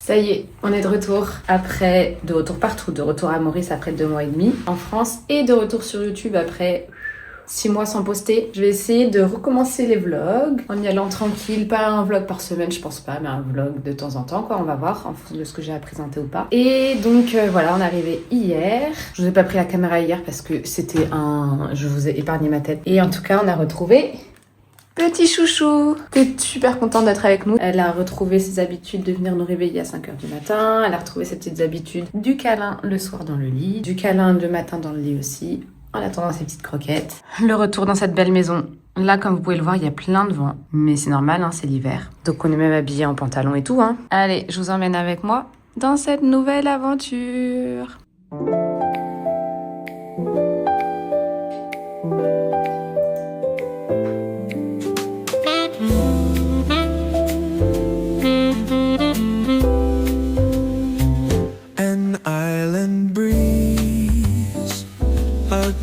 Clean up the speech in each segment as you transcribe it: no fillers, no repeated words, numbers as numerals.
Ça y est, on est de retour de retour partout, de retour à Maurice après 2 mois et demi en France et de retour sur YouTube après 6 mois sans poster. Je vais essayer de recommencer les vlogs en y allant tranquille, pas un vlog par semaine, je pense pas, mais un vlog de temps en temps, quoi, on va voir en fonction de ce que j'ai à présenter ou pas. Et donc voilà, on est arrivé hier. Je vous ai pas pris la caméra hier parce que je vous ai épargné ma tête. Et en tout cas, on a retrouvé petit chouchou. T'es super contente d'être avec nous. Elle a retrouvé ses habitudes de venir nous réveiller à 5h du matin. Elle a retrouvé ses petites habitudes du câlin le soir dans le lit, du câlin le matin dans le lit aussi, en attendant ses petites croquettes. Le retour dans cette belle maison. Là, comme vous pouvez le voir, il y a plein de vent. Mais c'est normal, hein, c'est l'hiver. Donc on est même habillé en pantalon et tout. Hein. Allez, je vous emmène avec moi dans cette nouvelle aventure.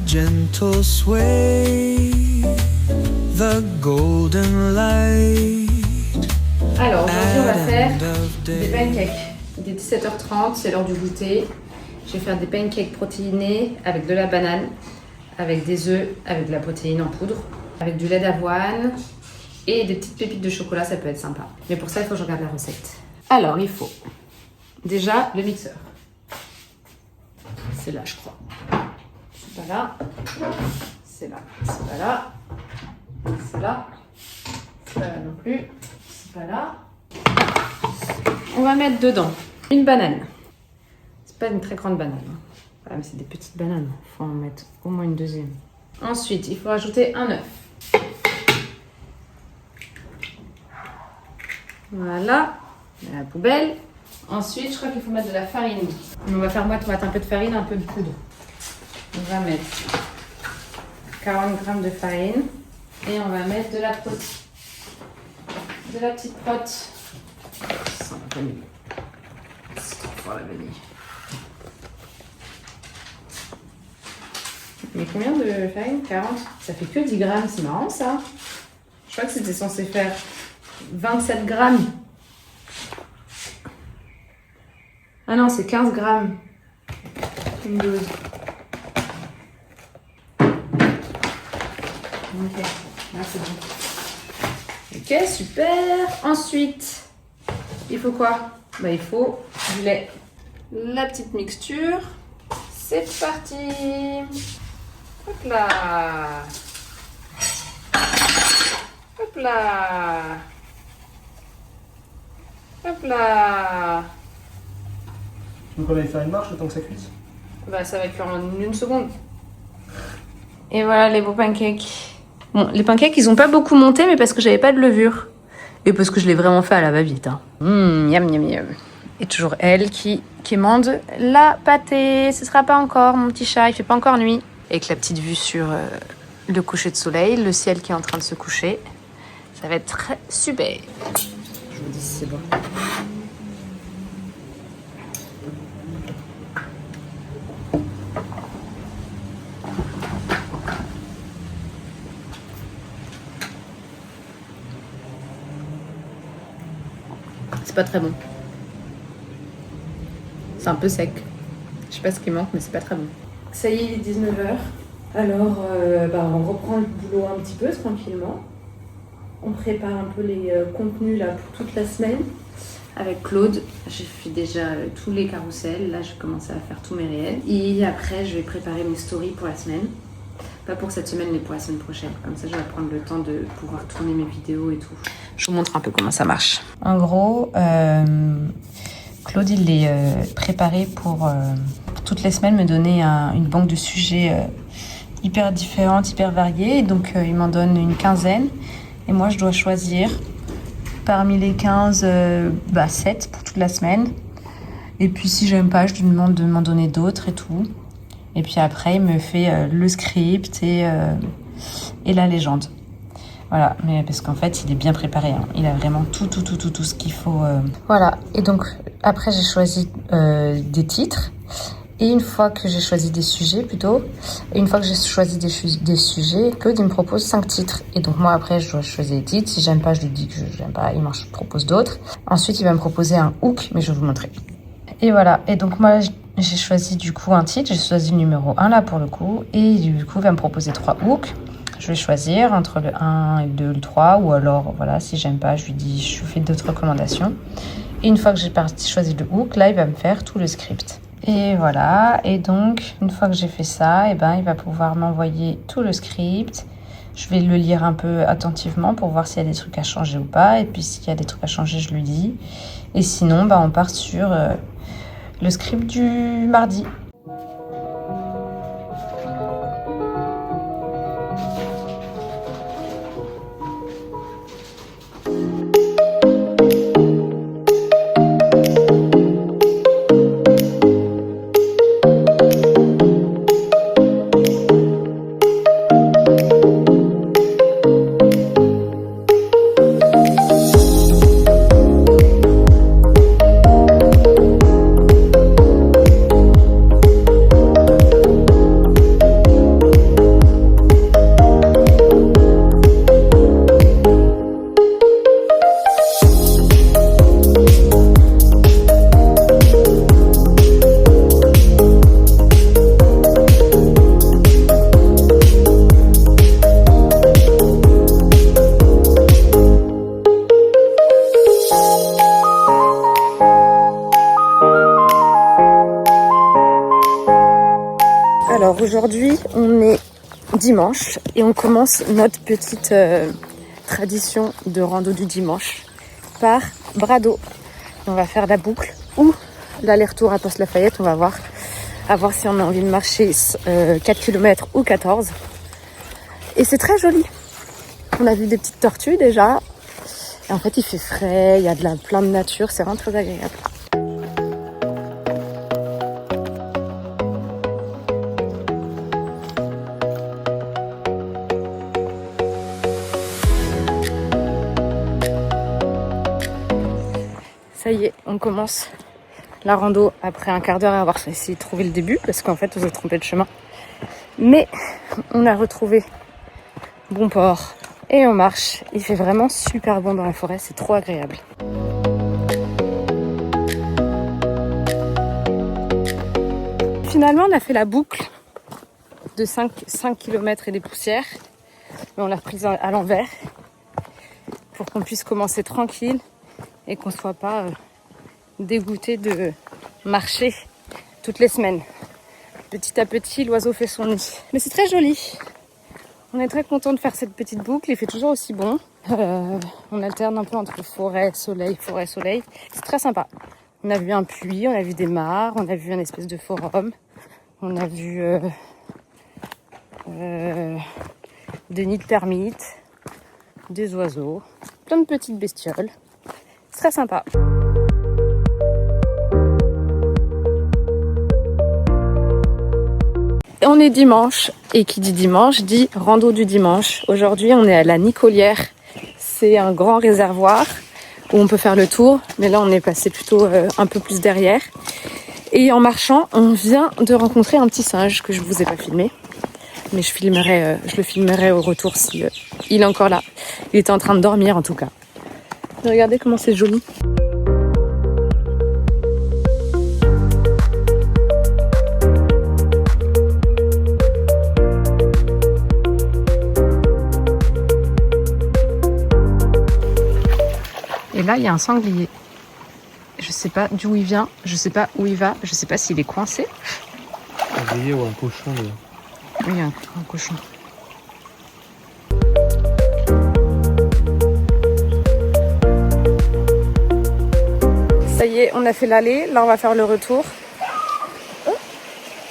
Gentle sway, the golden light. Alors aujourd'hui on va faire des pancakes. Il est 17h30, c'est l'heure du goûter. Je vais faire des pancakes protéinés avec de la banane, avec des œufs, avec de la protéine en poudre, avec du lait d'avoine et des petites pépites de chocolat, ça peut être sympa. Mais pour ça il faut que je regarde la recette. Alors il faut déjà le mixeur. C'est là je crois. C'est pas là, c'est là, c'est pas là, c'est là, c'est pas là non plus, c'est pas là. On va mettre dedans une banane. C'est pas une très grande banane, hein. Ah, mais c'est des petites bananes, il faut en mettre au moins une deuxième. Ensuite, il faut ajouter un œuf. Voilà, à la poubelle. Ensuite, je crois qu'il faut mettre de la farine. On va faire moite-moite, un peu de farine, un peu de poudre. On va mettre 40 g de farine et on va mettre de la petite prot. Ça sent la vanille. C'est trop fort la vanille. Mais combien de farine? 40? Ça fait que 10 grammes, c'est marrant ça. Je crois que c'était censé faire 27 grammes. Ah non, c'est 15 grammes. Une dose. Ok, là c'est bon. Ok, super. Ensuite, il faut quoi? Bah, il faut du lait. La petite mixture. C'est parti. Hop là. Hop là. Hop là. Donc on va y faire une marche le temps que ça cuise? Bah ça va cuire en 1 seconde. Et voilà les beaux pancakes. Bon, les pancakes, ils ont pas beaucoup monté, mais parce que j'avais pas de levure. Et parce que je l'ai vraiment fait à la va-vite. Hein. Miam, miam, miam. Et toujours elle qui quémande la pâtée. Ce sera pas encore, mon petit chat, il fait pas encore nuit. Avec la petite vue sur le coucher de soleil, le ciel qui est en train de se coucher. Ça va être très super. Je vous dis si c'est bon. C'est pas très bon. C'est un peu sec. Je sais pas ce qui manque, mais c'est pas très bon. Ça y est, il est 19h. Alors, on reprend le boulot un petit peu tranquillement. On prépare un peu les contenus là pour toute la semaine. Avec Claude, j'ai fait déjà tous les carousels. Là, je vais commencer à faire tous mes réels. Et après, je vais préparer mes stories pour la semaine. Pas pour cette semaine, mais pour la semaine prochaine. Comme ça, je vais prendre le temps de pouvoir tourner mes vidéos et tout. Je vous montre un peu comment ça marche. En gros, Claude, il est préparé pour toutes les semaines me donner une banque de sujets hyper différentes, hyper variées. Et donc, il m'en donne une quinzaine. Et moi, je dois choisir parmi les 15, 7 pour toute la semaine. Et puis, si j'aime pas, je lui demande de m'en donner d'autres et tout. Et puis après, il me fait le script et la légende. Voilà, mais parce qu'en fait, il est bien préparé. Hein. Il a vraiment tout ce qu'il faut. Voilà, et donc après, j'ai choisi des titres. Et une fois que j'ai choisi des sujets, Claude il me propose 5 titres. Et donc moi après je dois choisir les titres. Si j'aime pas, je lui dis que j'aime pas, il m'en propose d'autres. Ensuite il va me proposer un hook, mais je vais vous montrer. Et voilà, et donc moi j'ai choisi du coup un titre, j'ai choisi le numéro 1 là pour le coup. Et du coup il va me proposer 3 hooks. Je vais choisir entre le 1 et le 2 ou le 3. Ou alors voilà, si j'aime pas, je lui fais d'autres recommandations. Et une fois que j'ai choisi le hook, là il va me faire tout le script. Et voilà, et donc une fois que j'ai fait ça, il va pouvoir m'envoyer tout le script. Je vais le lire un peu attentivement pour voir s'il y a des trucs à changer ou pas. Et puis s'il y a des trucs à changer, je lui dis. Et sinon, on part sur le script du mardi. Alors aujourd'hui, on est dimanche et on commence notre petite tradition de rando du dimanche par bras d'eau. On va faire la boucle ou l'aller-retour à Poste-Lafayette, on va voir. À voir si on a envie de marcher 4 km ou 14. Et c'est très joli. On a vu des petites tortues déjà. Et en fait, il fait frais, il y a plein de nature, c'est vraiment très agréable. Ça y est, on commence la rando après un quart d'heure à avoir essayé de trouver le début parce qu'en fait on s'est trompé de chemin. Mais on a retrouvé bon port et on marche. Il fait vraiment super bon dans la forêt, c'est trop agréable. Finalement on a fait la boucle de 5 km et des poussières. Mais on l'a reprise à l'envers pour qu'on puisse commencer tranquille et qu'on ne soit pas dégoûté de marcher toutes les semaines. Petit à petit, l'oiseau fait son nid. Mais c'est très joli. On est très content de faire cette petite boucle. Il fait toujours aussi bon. On alterne un peu entre forêt, soleil. C'est très sympa. On a vu un puits, on a vu des mares, on a vu un espèce de forum. On a vu des nids de termites, des oiseaux, plein de petites bestioles. C'est très sympa. On est dimanche, et qui dit dimanche dit rando du dimanche. Aujourd'hui, on est à la Nicolière. C'est un grand réservoir où on peut faire le tour, mais là, on est passé plutôt un peu plus derrière. Et en marchant, on vient de rencontrer un petit singe que je vous ai pas filmé. Mais je le filmerai au retour si il est encore là. Il était en train de dormir en tout cas. Regardez comment c'est joli. Et là, il y a un sanglier. Je sais pas d'où il vient, je sais pas où il va, je sais pas s'il est coincé. Un sanglier ou un cochon d'ailleurs. Oui, un cochon. Ça y est, on a fait l'aller. Là, on va faire le retour.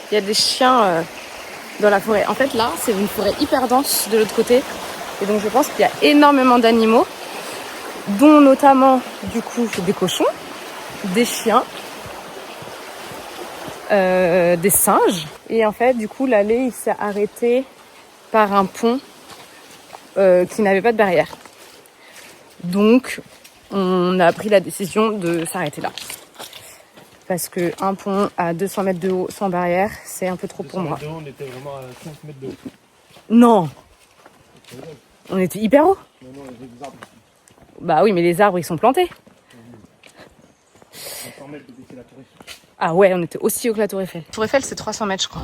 Il y a des chiens dans la forêt. En fait, là, c'est une forêt hyper dense de l'autre côté. Et donc, je pense qu'il y a énormément d'animaux, dont notamment, du coup, des cochons, des chiens, des singes. Et en fait, du coup, l'allée, il s'est arrêté par un pont qui n'avait pas de barrière. Donc, on a pris la décision de s'arrêter là. parce que un pont à 200 mètres de haut sans barrière, c'est un peu trop pour moi. On était vraiment à 5 mètres de haut. Non, on était hyper haut. Non, il y avait des arbres. Bah oui, mais les arbres, ils sont plantés. À 100 mètres de baisser la tour Eiffel. Ah ouais, on était aussi haut que la Tour Eiffel. Tour Eiffel, c'est 300 mètres, je crois.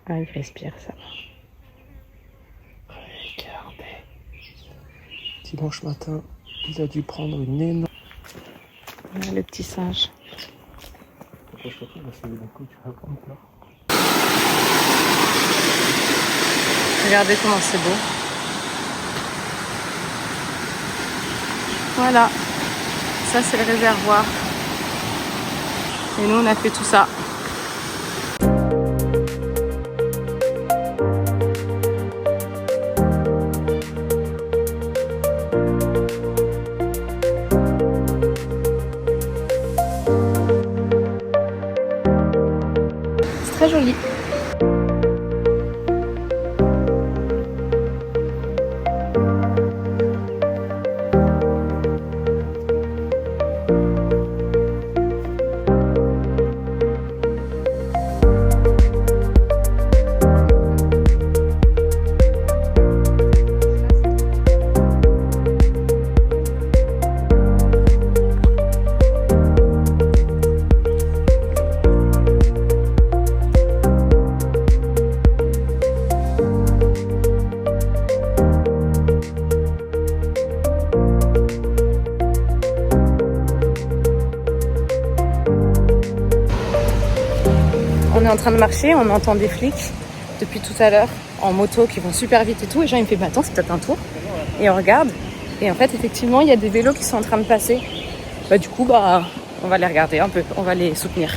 Ah, il respire, ça. Regardez. Dimanche matin, il a dû prendre une énorme... Ah, le petit singe. Regardez comment c'est beau. Voilà. Ça, c'est le réservoir. Et nous, on a fait tout ça. Très joli. On est en train de marcher, on entend des flics depuis tout à l'heure en moto qui vont super vite et tout. Et Jean il me fait bah attends, c'est peut-être un tour. Et on regarde. Et en fait effectivement il y a des vélos qui sont en train de passer. Bah du coup bah on va les regarder un peu, on va les soutenir.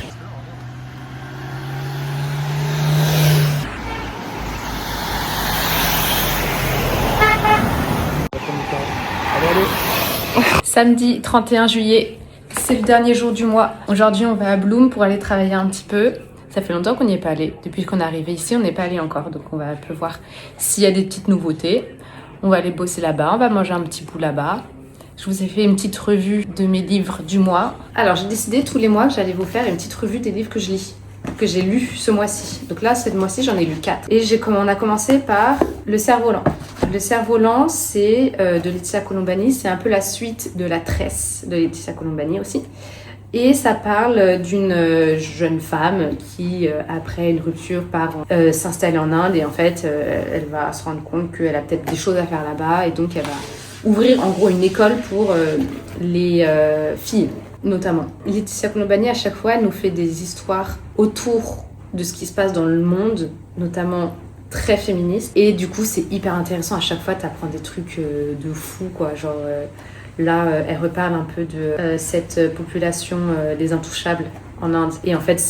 Samedi 31 juillet, c'est le dernier jour du mois. Aujourd'hui on va à Bloom pour aller travailler un petit peu. Ça fait longtemps qu'on n'y est pas allé. Depuis qu'on est arrivé ici, on n'est pas allé encore. Donc on va un peu voir s'il y a des petites nouveautés. On va aller bosser là-bas, on va manger un petit bout là-bas. Je vous ai fait une petite revue de mes livres du mois. Alors j'ai décidé tous les mois que j'allais vous faire une petite revue des livres que je lis, que j'ai lus ce mois-ci. Donc là, ce mois-ci, j'en ai lu 4. Et on a commencé par Le Cerf-Volant. Le Cerf-Volant, c'est de Laetitia Colombani. C'est un peu la suite de La Tresse de Laetitia Colombani aussi. Et ça parle d'une jeune femme qui, après une rupture, part s'installer en Inde. Et en fait, elle va se rendre compte qu'elle a peut-être des choses à faire là-bas. Et donc, elle va ouvrir en gros une école pour les filles, notamment. Laetitia Colombani, à chaque fois, elle nous fait des histoires autour de ce qui se passe dans le monde, notamment très féministe. Et du coup, c'est hyper intéressant. À chaque fois, t'apprends des trucs de fou, quoi. Genre... Là, elle reparle un peu de cette population des intouchables en Inde. Et en fait,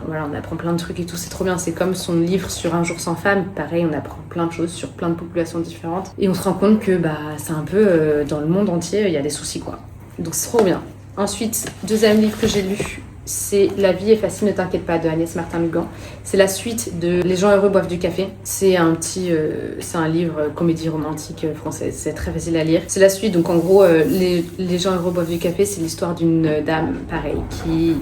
voilà, on apprend plein de trucs et tout, c'est trop bien. C'est comme son livre sur Un jour sans femme. Pareil, on apprend plein de choses sur plein de populations différentes. Et on se rend compte que c'est un peu dans le monde entier, il y a des soucis, quoi. Donc c'est trop bien. Ensuite, deuxième livre que j'ai lu, c'est La vie est facile, ne t'inquiète pas, de Agnès Martin-Lugan. C'est la suite de Les gens heureux boivent du café. C'est un livre comédie romantique française. C'est très facile à lire. C'est la suite, donc en gros, les gens heureux boivent du café, c'est l'histoire d'une dame, pareil, qui,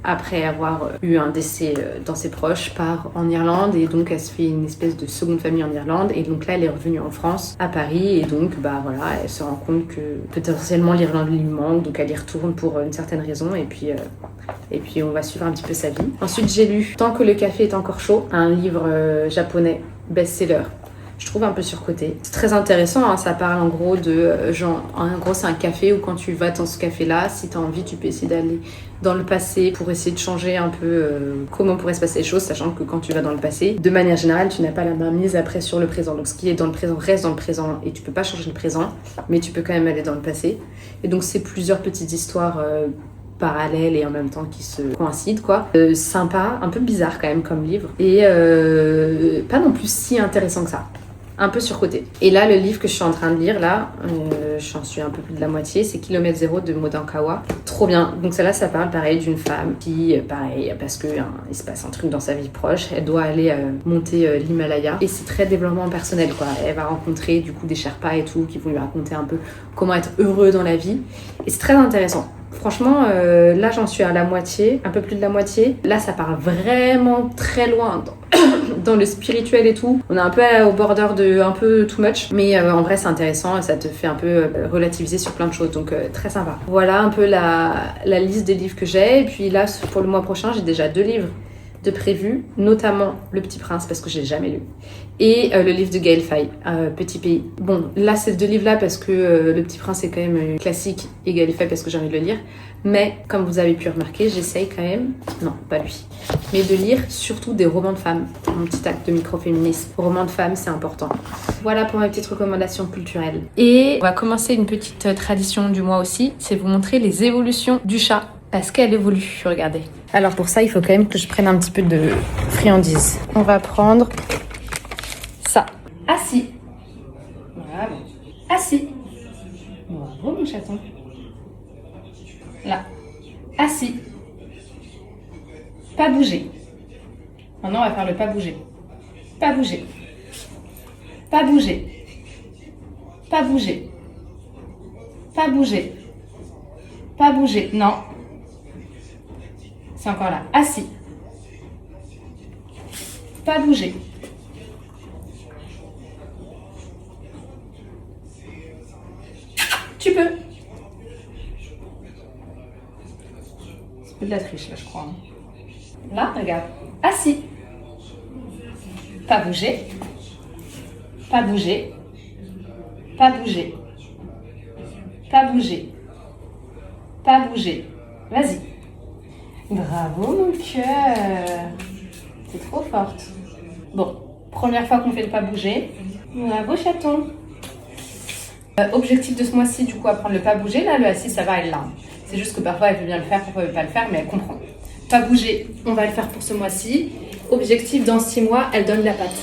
après avoir eu un décès dans ses proches, part en Irlande et donc elle se fait une espèce de seconde famille en Irlande et donc là elle est revenue en France, à Paris et donc voilà, elle se rend compte que potentiellement l'Irlande lui manque, donc elle y retourne pour une certaine raison et puis on va suivre un petit peu sa vie. Ensuite j'ai lu Tant que le café est encore chaud, un livre japonais best-seller. Je trouve un peu surcoté. C'est très intéressant, hein, ça parle en gros de en gros c'est un café où quand tu vas dans ce café-là, si tu as envie, tu peux essayer d'aller dans le passé pour essayer de changer un peu comment pourraient se passer les choses, sachant que quand tu vas dans le passé, de manière générale, tu n'as pas la main mise après sur le présent. Donc ce qui est dans le présent reste dans le présent et tu peux pas changer le présent, mais tu peux quand même aller dans le passé. Et donc c'est plusieurs petites histoires parallèles et en même temps qui se coïncident quoi. Sympa, un peu bizarre quand même comme livre et pas non plus si intéressant que ça. Un peu surcoté. Et là, le livre que je suis en train de lire, là, j'en suis un peu plus de la moitié, c'est Kilomètre Zéro de Maud Ankawa. Trop bien. Donc celle-là, ça parle pareil d'une femme qui, pareil, parce que il se passe un truc dans sa vie proche, elle doit aller monter l'Himalaya. Et c'est très développement personnel, quoi. Elle va rencontrer du coup des Sherpas et tout, qui vont lui raconter un peu comment être heureux dans la vie. Et c'est très intéressant. Franchement, là j'en suis à la moitié, un peu plus de la moitié. Là ça part vraiment très loin dans le spirituel et tout. On est un peu au border de un peu too much, mais en vrai c'est intéressant et ça te fait un peu relativiser sur plein de choses, donc très sympa. Voilà un peu la liste des livres que j'ai. Et puis là pour le mois prochain j'ai déjà 2 livres de prévus, notamment Le Petit Prince parce que j'ai jamais lu, et le livre de Gaël Faye, Petit Pays. Bon, là c'est 2 livres là parce que Le Petit Prince est quand même classique et Gaël Faye parce que j'ai envie de le lire, mais comme vous avez pu remarquer, j'essaye quand même, non pas lui, mais de lire surtout des romans de femmes. Mon petit acte de microféminisme, romans de femmes c'est important. Voilà pour ma petite recommandation culturelle. Et on va commencer une petite tradition du mois aussi, c'est vous montrer les évolutions du chat. Parce qu'elle évolue, regardez. Alors pour ça, il faut quand même que je prenne un petit peu de friandises. On va prendre ça. Assis. Bravo. Assis. Bravo mon chaton. Là. Assis. Pas bouger. Maintenant, on va faire le pas bouger. Pas bouger. Pas bouger. Pas bouger. Pas bouger. Pas bouger. Non. C'est encore là. Assis. Pas bouger. Tu peux. C'est plus de la triche là, je crois. Là, regarde. Assis. Pas bouger. Pas bouger. Pas bouger. Pas bouger. Pas bouger. Vas-y. Bravo mon cœur. C'est trop forte. Bon, première fois qu'on fait le pas bouger. Bravo chaton. Objectif de ce mois-ci, du coup, apprendre le pas bouger. Là, le assis, ça va, elle l'a. C'est juste que parfois, elle veut bien le faire, parfois, elle veut pas le faire, mais elle comprend. Pas bouger, on va le faire pour ce mois-ci. Objectif, dans 6 mois, elle donne la patte.